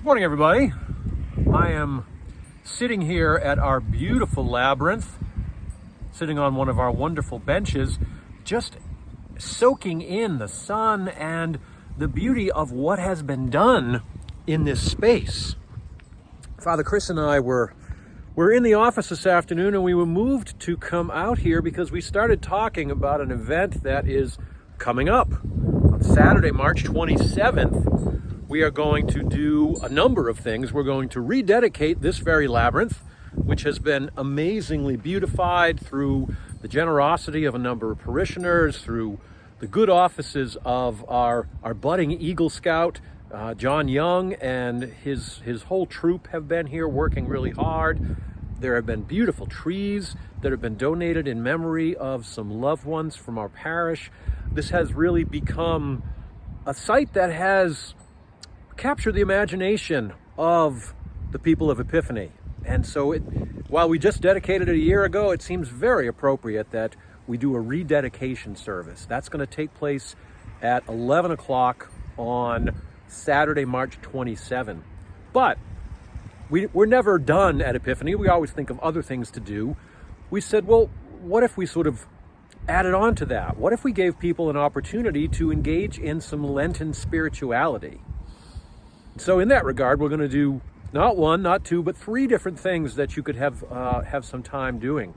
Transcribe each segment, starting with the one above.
Good morning, everybody. I am sitting here at our beautiful labyrinth, sitting on one of our wonderful benches, just soaking in the sun and the beauty of what has been done in this space. Father Chris and I were in the office this afternoon, and we were moved to come out here because we started talking about an event that is coming up. On Saturday, March 27th, we are going to do a number of things. We're going to rededicate this very labyrinth, which has been amazingly beautified through the generosity of a number of parishioners, through the good offices of our budding Eagle Scout, John Young, and his whole troop have been here working really hard. There have been beautiful trees that have been donated in memory of some loved ones from our parish. This has really become a site that has captured the imagination of the people of Epiphany. And so while we just dedicated it a year ago, it seems very appropriate that we do a rededication service. That's going to take place at 11 o'clock on Saturday, March 27. But we're never done at Epiphany. We always think of other things to do. We said, well, what if we sort of added on to that? What if we gave people an opportunity to engage in some Lenten spirituality? So in that regard, we're going to do not one, not two, but three different things that you could have some time doing.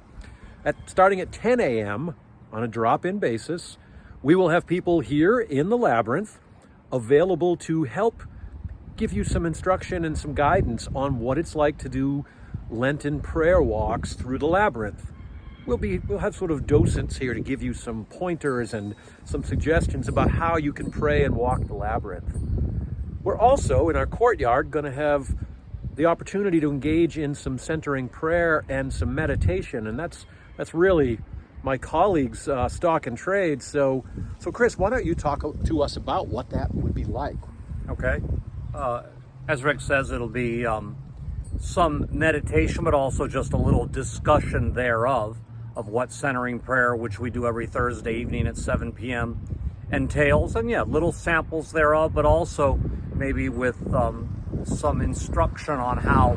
Starting at 10 a.m. on a drop-in basis, we will have people here in the labyrinth available to help give you some instruction and some guidance on what it's like to do Lenten prayer walks through the labyrinth. We'll have sort of docents here to give you some pointers and some suggestions about how you can pray and walk the labyrinth. We're also in our courtyard going to have the opportunity to engage in some centering prayer and some meditation, and that's really my colleague's stock and trade. So Chris, why don't you talk to us about what that would be like? Okay. As Rick says, it'll be some meditation, but also just a little discussion thereof of what centering prayer, which we do every Thursday evening at 7 p.m., entails. And little samples thereof, but also maybe with some instruction on how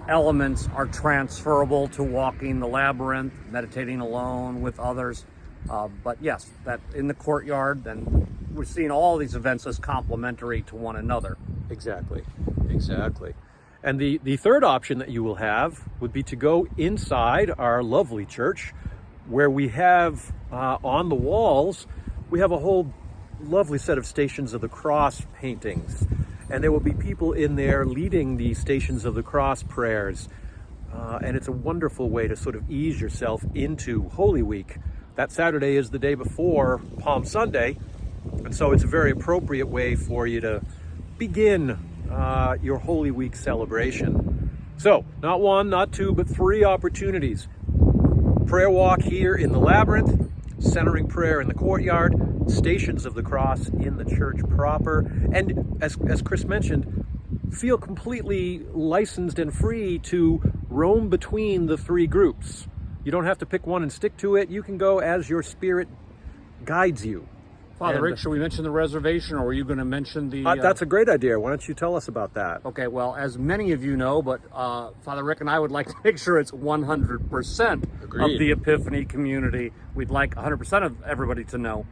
elements are transferable to walking the labyrinth, meditating alone with others. But yes, that in the courtyard, and we're seeing all these events as complementary to one another. Exactly. And the third option that you will have would be to go inside our lovely church, where we have on the walls, we have a whole lovely set of Stations of the Cross paintings. And there will be people in there leading the Stations of the Cross prayers. And it's a wonderful way to sort of ease yourself into Holy Week. That Saturday is the day before Palm Sunday. And so it's a very appropriate way for you to begin your Holy Week celebration. So, not one, not two, but three opportunities. Prayer walk here in the labyrinth, centering prayer in the courtyard, Stations of the Cross in the church proper. And as Chris mentioned, feel completely licensed and free to roam between the three groups. You don't have to pick one and stick to it. You can go as your spirit guides you. Father Rick, should we mention the reservation, or were you going to mention the... That's a great idea. Why don't you tell us about that? Okay, well, as many of you know, but Father Rick and I would like to make sure it's 100% of the Epiphany community. We'd like 100% of everybody to know.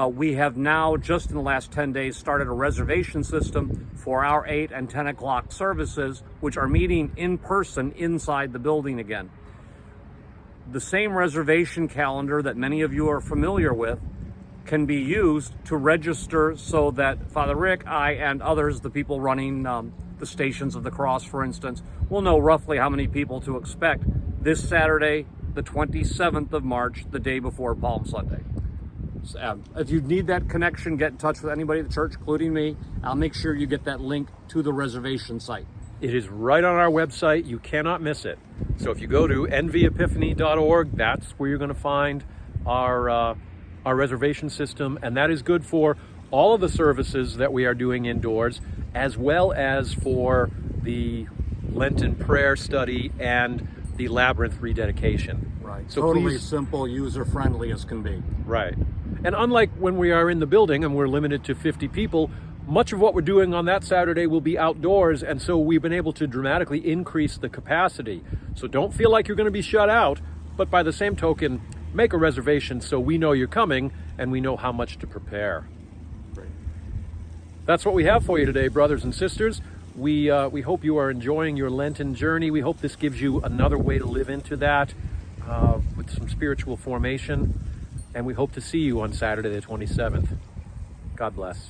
We have now, just in the last 10 days, started a reservation system for our 8 and 10 o'clock services, which are meeting in person inside the building again. The same reservation calendar that many of you are familiar with can be used to register so that Father Rick, I, and others, the people running the Stations of the Cross, for instance, will know roughly how many people to expect this Saturday, the 27th of March, the day before Palm Sunday. So, if you need that connection, get in touch with anybody at the church, including me. I'll make sure you get that link to the reservation site. It is right on our website. You cannot miss it. So if you go to nvepiphany.org, that's where you're going to find our reservation system, and that is good for all of the services that we are doing indoors, as well as for the Lenten prayer study and the labyrinth rededication. Right. So totally simple, user-friendly as can be. Right. And unlike when we are in the building and we're limited to 50 people, Much of what we're doing on that Saturday will be outdoors, and so we've been able to dramatically increase the capacity. So don't feel like you're going to be shut out, but by the same token, make a reservation so we know you're coming and we know how much to prepare. Great. That's what we have for you today, brothers and sisters. We hope you are enjoying your Lenten journey. We hope this gives you another way to live into that with some spiritual formation. And we hope to see you on Saturday the 27th. God bless.